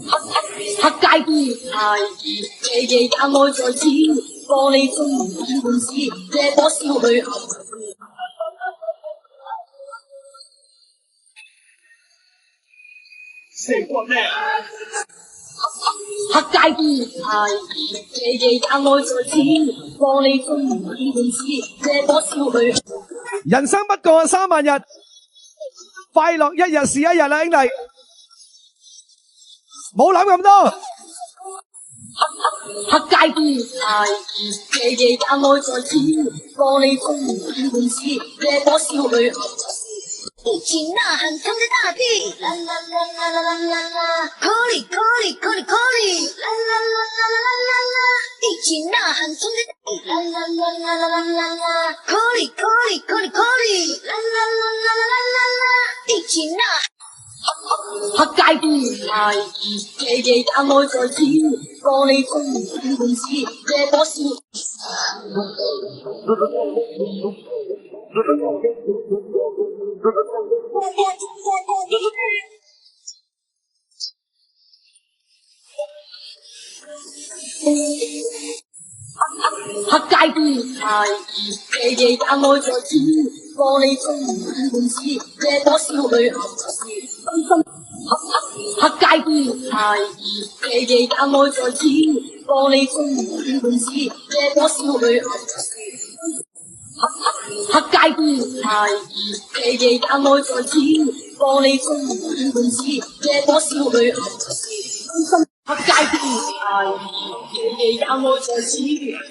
黑街邊太熱，夜夜也愛在此，玻璃中滿滿是這朵少女。黑街邊太熱，夜夜也愛在此，玻璃中滿滿是這朵少女。人生不過3萬日，快樂一日是一日啦，兄弟，冇諗咁多。黑街邊太熱，夜夜也愛在此，玻璃中滿滿是這朵少女。一起呐喊，唱着大地，啦啦啦啦啦啦啦啦 ，Coli Coli Coli Coli， 啦啦啦啦啦啦啦，一起呐喊，唱着大地，啦啦啦啦啦啦啦啦 ，Coli Coli Coli Coli， 啦啦啦啦啦啦啦，一起呐喊。黑街邊太熱，夜夜也愛在此，玻璃中滿滿是這朵少女。黑街邊太熱，夜夜也愛在此，玻璃中滿滿是這朵少女。黑街邊太熱，夜夜也愛在此，玻璃中滿滿是這朵少女。黑街邊太熱，夜夜也愛在此，玻璃中滿滿是這朵少女。黑街邊太熱，夜夜也愛在此，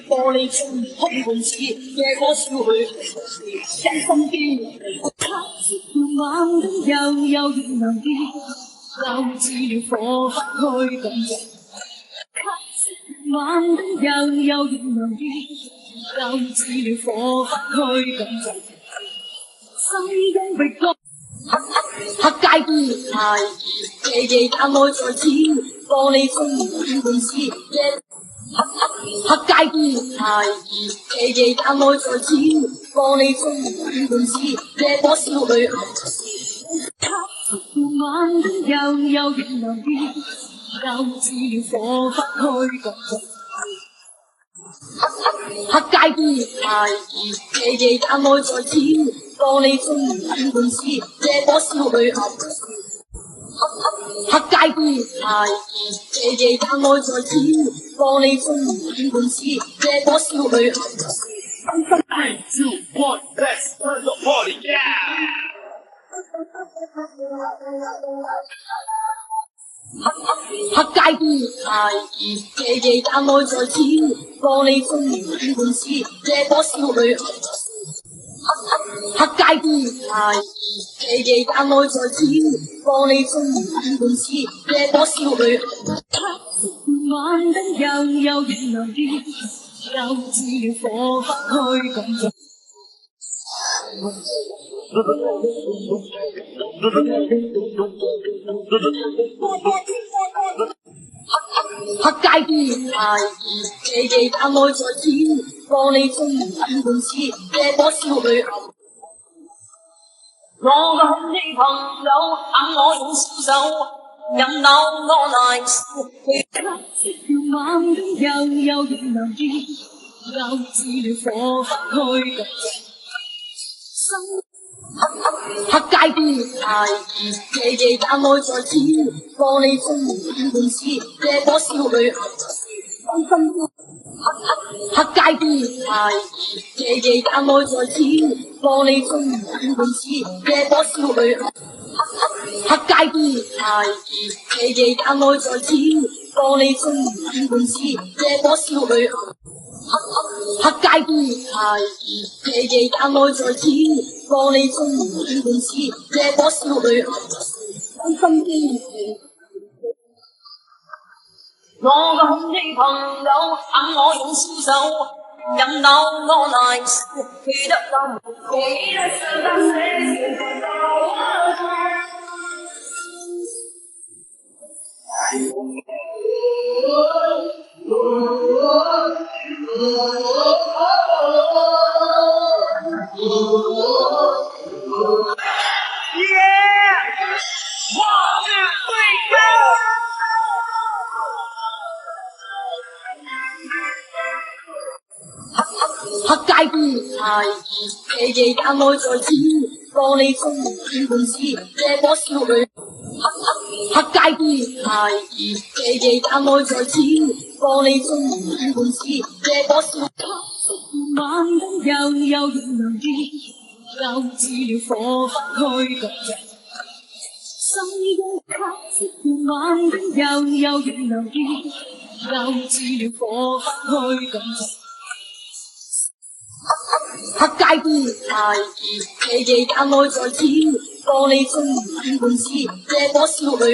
玻璃中滿滿是這朵少女。真心機，晚燈悠悠然能見，留住了火不去感覺。晚燈悠悠然能見，留住了火不去感覺。心中被歌。黑街邊太熱，夜夜也愛在此，玻璃中滿滿是這。黑街邊太熱，夜夜也愛在此，玻璃中滿滿是這朵少女。晚燈悠悠然能見，留住了火不去感覺。黑街邊太熱，夜夜也愛在此，玻璃中滿滿是這朵少女。黑街邊太熱，夜夜也愛在此，玻璃中滿滿是這朵少女。3, 2, 1, let's turn the party, yeah! 黑街邊太熱，夜夜也愛在此，玻璃中滿滿是這朵少女。黑街邊太熱，夜夜也愛在此，玻璃中滿滿是這朵少女。晚燈悠悠然能見，留住了火不去感覺。黑街邊太熱，夜夜也愛在此，玻璃中滿滿是這朵少女。我嘅空氣朋友，等我用小手引導我來笑。晚燈悠悠然能見，留住了火不去感覺。黑街邊太熱，夜夜也愛在此，玻璃中滿滿是這朵少女。黑街邊太熱，夜夜也愛在此，玻璃中滿滿是這朵少女。黑街邊太熱，夜夜也愛在此，玻璃中滿滿是這朵少女。黑街邊太熱，夜夜也愛在此，玻璃中滿滿是這朵少女。真心機。我嘅空氣朋友，等我用小手引導我來笑，記得Yeah! 1, 2, 3, go! 街邊太熱，夜夜也愛在此，玻璃中見半次，這顆少女。黑街邊太熱，夜夜也愛在此，玻璃中見半次，這顆少女。晚燈悠悠然流煙，交織了火花開共人。心中卡晚燈悠悠然流煙，交織了火花開共人。黑街邊太熱，夜夜也愛在此，玻璃中見半次，這顆少女。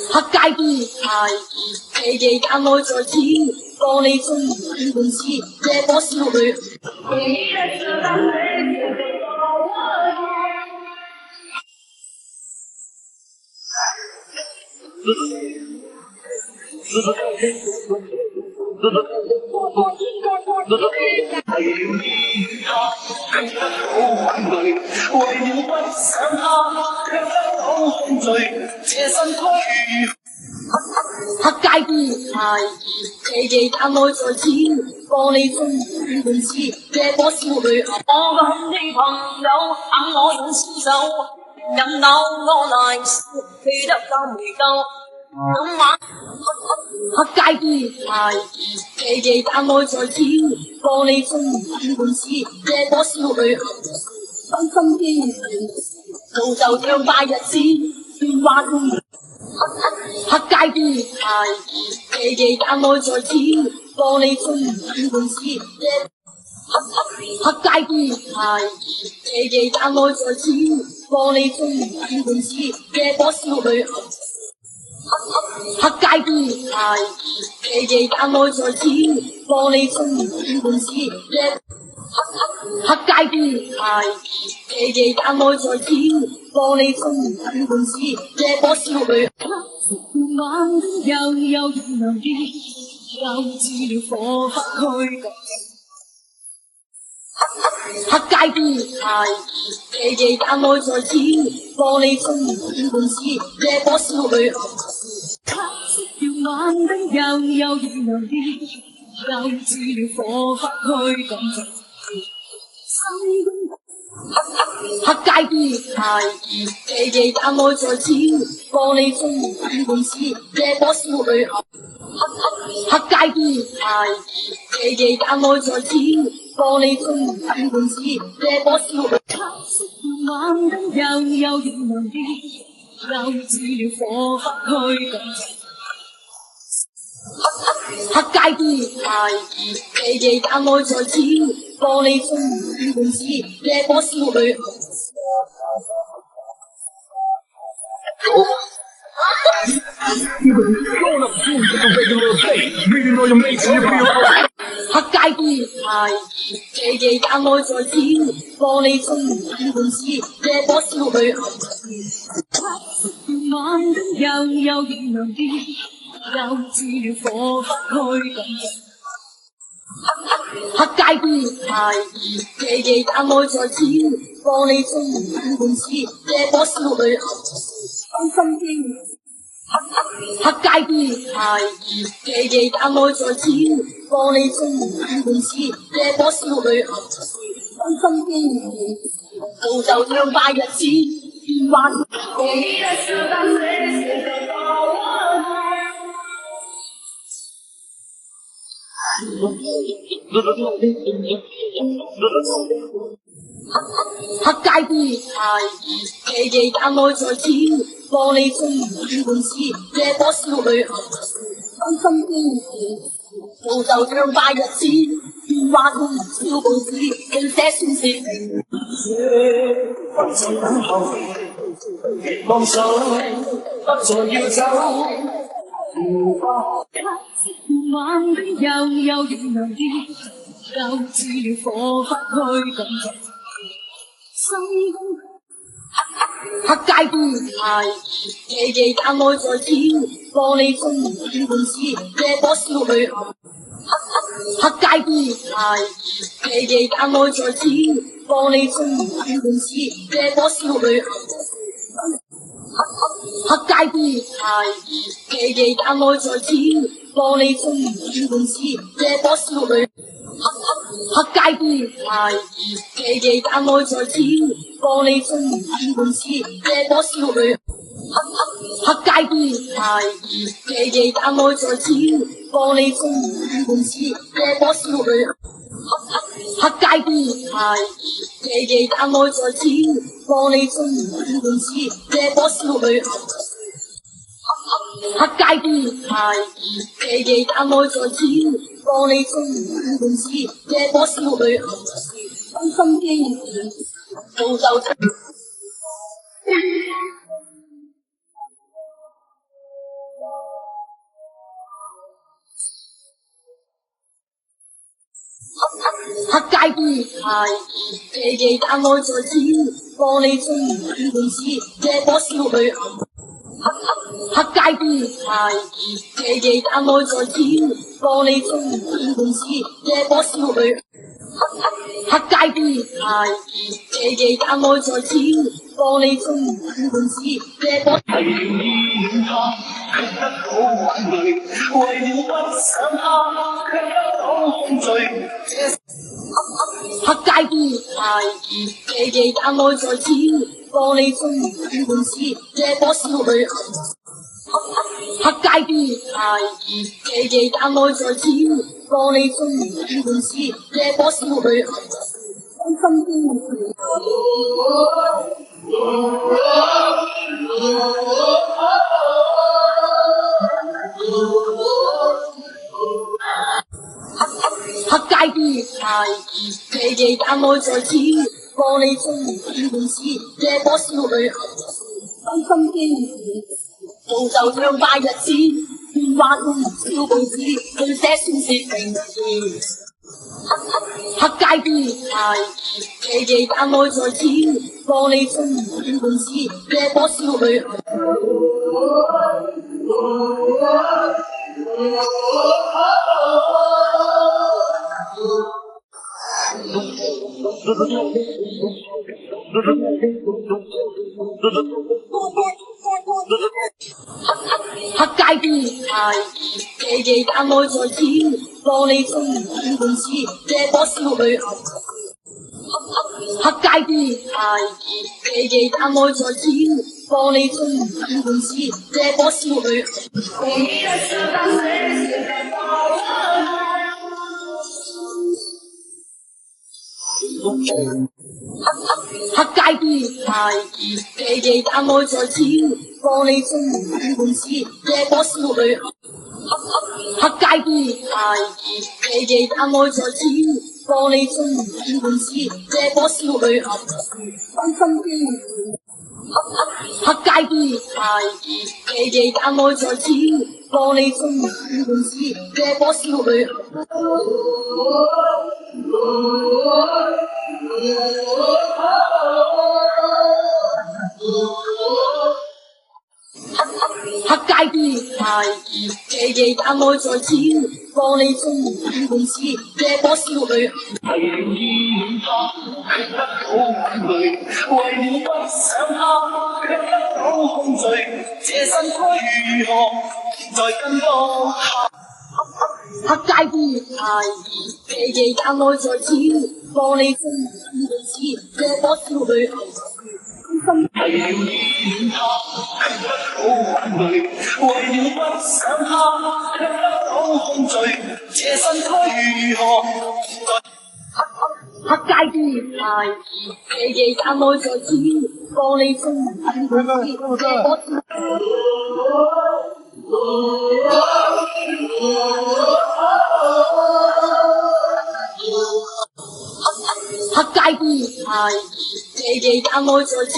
黑街邊太熱，夜夜也愛在此，玻璃中見半次，這顆少女。黑街邊太熱，夜夜也愛在此，玻璃中見半次，這顆少女。我的朋友喊我用雙手引導我來，記得夠未夠？今晚黑街邊太熱，夜夜也愛在此，玻璃中見半次，這顆少女。當身邊造就暢快日子，變幻中。黑街邊太熱，夜夜也愛在此，玻璃中見半次。黑街邊太熱，夜夜也愛在此，玻璃中見半次，這顆少女。黑街邊太熱，夜夜也愛在此，玻璃中見半次。黑街邊太熱，夜夜也愛在此，玻璃中見半次，這顆少女。晚燈悠悠然流煙，交織了火花開共。黑街邊太熱，夜夜也愛在此，玻璃中見半次，這顆少女。晚燈悠悠然流煙，交織了火花開共。黑街邊太熱，夜夜也愛在此，玻璃中見半次，這顆少女。黑街邊太熱，夜夜也愛在此，玻璃中見半次，這顆少女。晚燈悠悠然流煙，交織了火花開共。黑街邊太熱，夜夜也愛在此，玻璃中見半次，這顆少女。黑街邊太熱，夜夜也愛在此，玻璃中見半次，這顆少女。晚燈悠悠然流煙，交織了火花開共。黑街邊太熱，夜夜也愛在此，玻璃中見半次，這顆少女。當身邊黑街邊太熱，夜夜也愛在此，玻璃中見半次，這顆少女。當身邊造就暢快日子，變幻。黑街邊太熱，夜夜也愛在此，玻璃中見半次，這顆少女。當身邊造就暢快日子，變幻小報紙，盡寫宣泄情。不再等候，放手，不再要走。晚燈悠悠然流煙，交織了火花開共。黑街邊太熱，夜夜也愛在此，玻璃中見半次，這顆少女。黑街邊太熱，夜夜也愛在此，玻璃中見半次，這顆少女。黑街邊太熱，夜夜也愛在此，玻璃中見半次，這顆少女。黑街邊太熱，夜夜但愛在此，玻璃樽滿滿似這朵少女。黑街邊太熱，夜夜但愛在此，玻璃樽滿滿似這朵少女。黑街邊太熱，夜夜但愛在此，玻璃樽滿滿似這朵少女。黑街邊太熱，夜夜但愛在此，玻璃樽滿滿似這朵少女。真心機造就出。黑街邊太熱，夜夜但愛在此，玻璃樽滿滿似這朵少女。黑街邊太熱，夜夜但愛在此，玻璃樽滿滿似這朵少女。黑街邊太熱，夜夜但愛在此，玻璃樽滿滿似這朵。為了不想他，卻得到控罪。黑街邊太熱，夜夜但愛在此，玻璃樽滿滿似這朵少女。黑街邊太熱，夜夜但愛在此，玻璃樽滿滿似這朵少女。真心機黑街邊太熱，夜夜但愛在此，玻璃樽滿滿似這朵少女。真心機造就暢快日子，變化中小報紙，去寫宣泄情詞。黑街邊太熱，夜夜但愛在此，玻璃樽滿滿似這朵少女。黑街邊太熱，夜夜但愛在此，玻璃樽滿滿似這朵少女。黑街邊太熱，夜夜但愛在此，玻璃樽滿滿似這朵少女。黑街邊太熱，夜夜但愛在此，玻璃樽滿滿似這朵少女。黑街邊太熱，夜夜但愛在此，玻璃樽滿滿似這朵少女。真心機黑街邊太熱，夜夜但愛在此，玻璃樽滿滿似這朵少女。黑街邊太熱，夜夜但愛在此，玻璃樽滿滿似這朵少女。為了依戀他，卻得到畏懼；為了不想他，卻得到控罪。這身軀如何在跟多他？黑街邊太熱，夜夜但愛在此，玻璃樽滿滿似這朵少女。為了依戀他，卻得到畏懼；為了不想他，卻得到控罪。這身軀如何黑街邊太熱，夜夜但愛在此，玻璃樽滿滿似這朵。黑街邊太熱，夜夜但愛在此，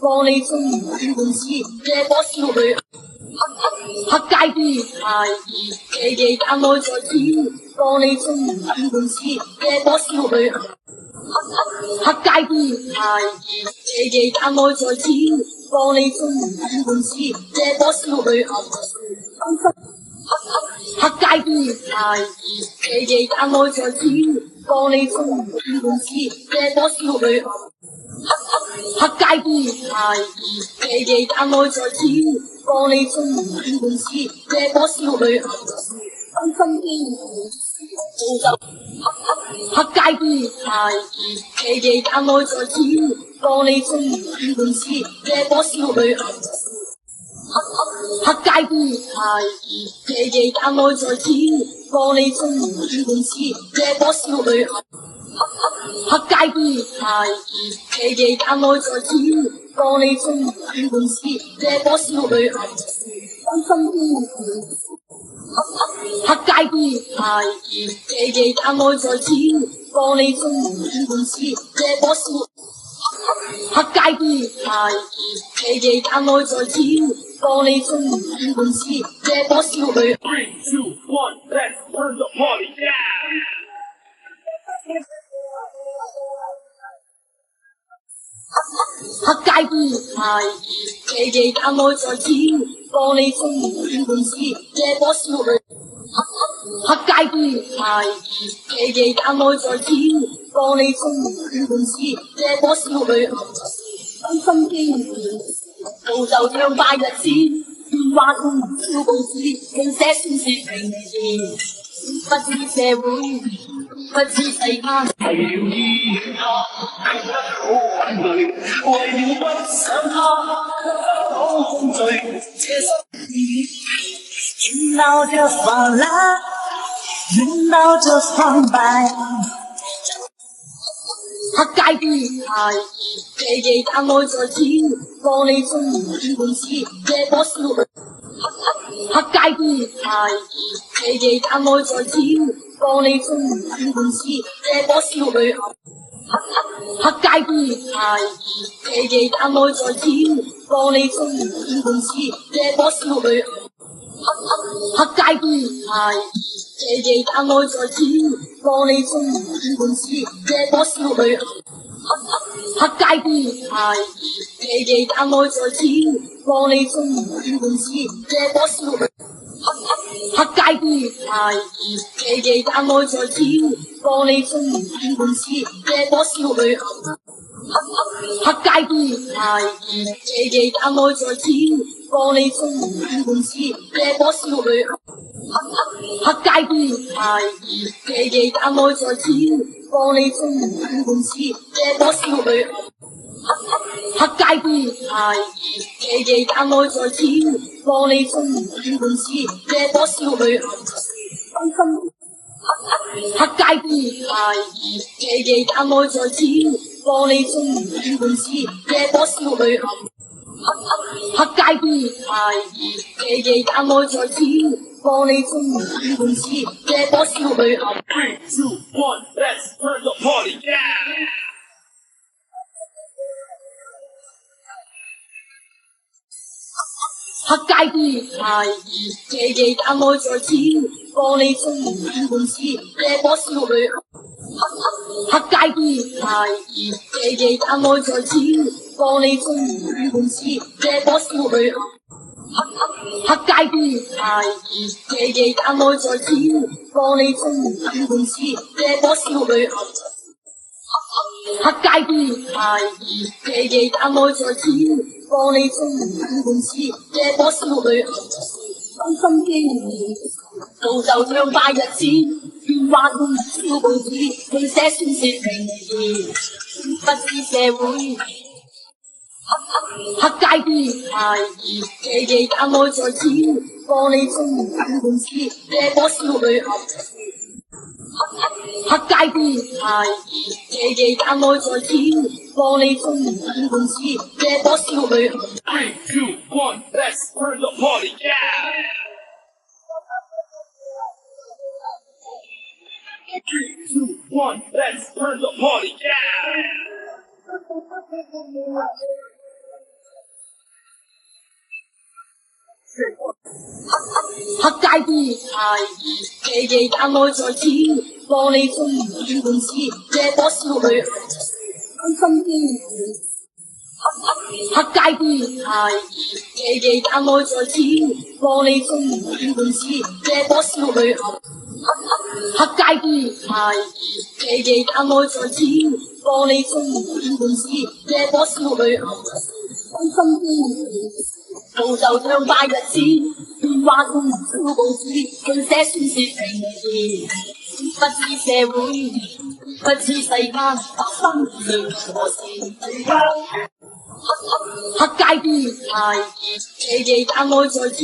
玻璃樽滿滿似這朵少女。黑街邊太熱，夜夜但愛在此，玻璃樽滿滿似這朵少女。黑街邊太熱，夜夜但愛在此，玻璃樽滿滿似這朵少女。黑街邊太熱，夜夜但愛在此，玻璃樽滿滿似這朵少女。黑街邊太熱，夜夜但愛在此，玻璃樽滿滿似這朵少女。真心機黑街邊太熱，夜夜也愛在此，玻璃中滿滿是這朵少女。黑街邊太熱，夜夜也愛在此，玻璃中滿滿是這朵少女。黑街邊太熱，夜夜也愛在此，玻璃中滿滿是這朵少女。黑街邊太熱，夜夜也愛在此，玻璃中滿滿是這朵少女。黑街邊太熱，夜夜也愛在此，玻璃中滿滿是這朵少女。3, 2, 1, let's turn the party down! 黑街邊太熱，夜夜也愛在此，玻璃中滿滿是這朵少女。黑街邊太熱，夜夜也愛在此，玻璃中滿滿是這朵少女。真心經造就暢快日子，變化中燒報紙，拼寫宣泄情意，不知社會，不知世間。為了依他，覺得好眼淚，為了不想他，覺得好空虛，這心鬧着煩啦，鬧着蒼白。黑街邊太熱，夜夜也愛在此，玻璃中滿滿是這朵少女。黑街邊太熱，夜夜也愛在此，玻璃中滿滿是這朵少女。黑街邊太熱，夜夜也愛在此，玻璃中滿滿是這朵少女。黑街邊太熱，夜夜也愛在此，玻璃中滿滿是這朵少女。黑街邊太熱，夜夜也愛在此，玻璃中滿滿是這朵少女。黑街邊太熱，夜夜也愛在此，玻璃中滿滿是這朵少女。黑街邊太熱，夜夜也愛在此，玻璃中滿滿是這朵少女。黑街邊太熱，夜夜也愛在此，玻璃中滿滿是這朵少女。黑街邊太熱，夜夜也愛在此，玻璃中滿滿是這朵少女。黑街邊太熱，夜夜也愛在此，玻璃中滿滿是這朵少女。黑街邊太熱，夜夜也愛在此，玻璃中滿滿是這朵少女。3, 2, 1, let's turn the party down! 黑街邊太熱，夜夜也愛在此，玻璃中滿滿是這朵少女。黑街邊太熱，夜夜也愛在此，玻璃中滿滿是這朵少女。黑街邊太熱，夜夜也愛在此，玻璃中滿滿是這朵少女。黑街邊太熱，夜夜也愛在此，玻璃中滿滿是這朵少女。真心經造就暢快日子，變化中燒報紙，拼寫宣泄情意，不知社會。黑街邊太熱，夜夜也愛在此，玻璃中滿滿是這朵少女。黑街邊太熱，夜夜也愛在此，玻璃中滿滿是這朵少女。3, 2, 1, let's turn the party down! 3, 2, 1, let's turn the party down! 黑街邊太熱，夜夜也愛在此，玻璃中滿滿是這朵少女。真心經黑街邊太熱，夜夜也愛在此，玻璃中滿滿是這朵少女。黑街邊太熱，夜夜也愛在此，玻璃中滿滿是這朵少女。真心經造就暢快日子，變化中燒報紙，拼寫宣泄情意，不知社會，不知世間發生任何事。黑街邊太熱，夜夜也愛在此，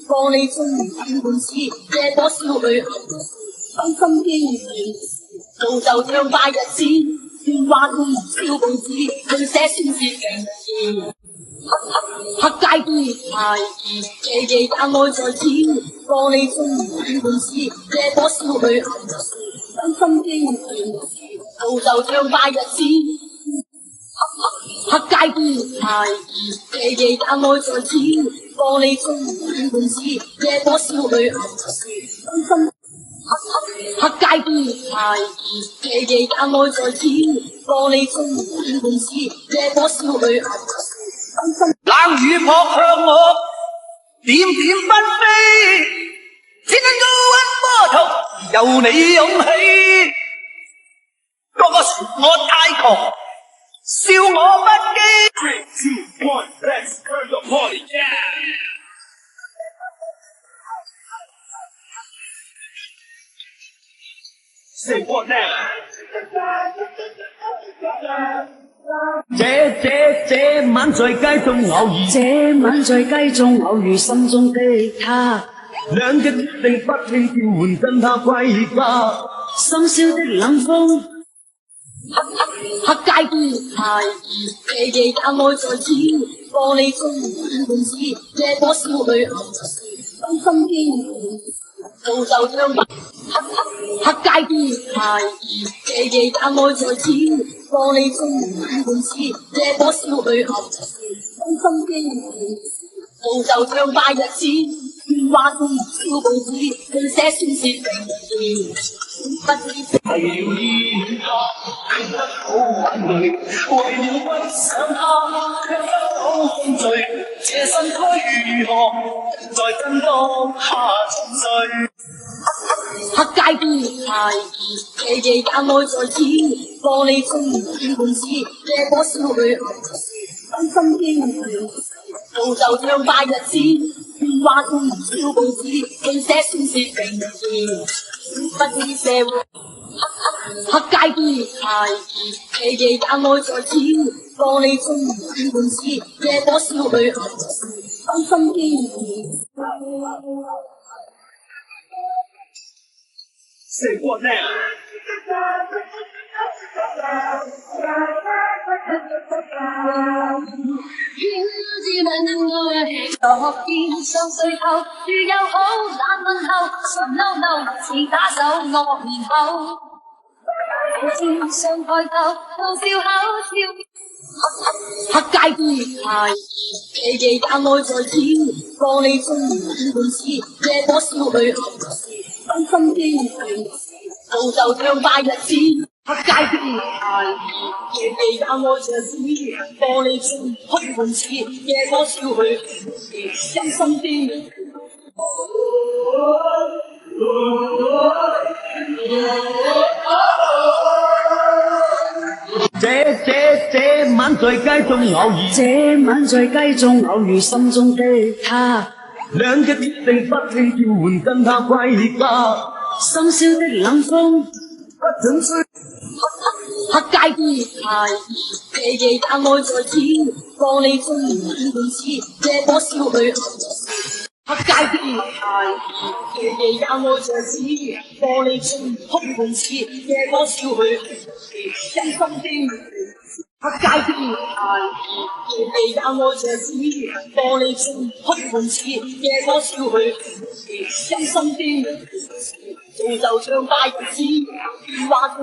玻璃中滿滿是這朵少女真心機，造就暢快日子，喧嘩中燒報紙，佢寫宣泄情意。黑街邊太熱，夜夜也愛在此，玻璃中滿滿是這朵少女真心機，造就暢快日子。黑街邊太熱，夜夜也愛在此，玻璃中滿滿是這朵少女真心。黑街邊太熱，夜夜也愛在此，玻璃中滿滿是這朵少女真心。冷雨撲向我，點點紛飛，只因高溫波濤，由你湧起。個個說我太窮，笑我不羈。3, 2, 1, let's turn the party down. Say what now? 這晚在街中偶遇，這晚在街中偶遇心中的他，兩隻決定不聽召喚，跟他歸家。深宵的冷風。黑街邊太熱，夜夜也愛在此，玻璃中滿滿是這朵少女真心機，造就暢快。黑街邊太熱，夜夜也愛在此，玻璃中滿滿是這朵少女真心機，造就暢快日子，喧嘩中燒報紙，佢寫宣泄情意。不知為了依他，拼得好眼淚；為了不想他，卻得到風醉。這身軀如何在震盪下沉睡？黑街邊太熱，夜夜也愛在此，玻璃中滿滿是這朵少女真心機，造就暢快日子，喧嘩中燒報紙，佢寫宣泄情意。不知社會。黑街邊太熱，夜夜也愛在此，玻璃中滿滿是這朵少女真心機。Say what now? 天知問我昨天上睡後，如又好難問候，誰嬲嬲似打手惡面口，天上抬頭到笑口笑。黑街邊太熱，夜夜也愛在此，玻璃中滿滿是這朵少女真心機，造就暢快日子。黑街邊太熱，夜夜也愛在此，玻璃中滿滿是這朵少女真心機。這晚在街中偶遇，這晚在街中偶遇心中的他，兩隻決定不聽召喚，跟他歸家。深宵的冷風。不准睡。黑街邊太熱，夜夜也愛在此，玻璃中滿滿是這朵少女黑街邊太熱，夜夜也愛在此，玻璃中滿滿是這朵少女真心機。黑街邊太熱，夜夜也愛在此，玻璃中滿滿是這朵少女真心機，造就暢快日子，喧嘩中。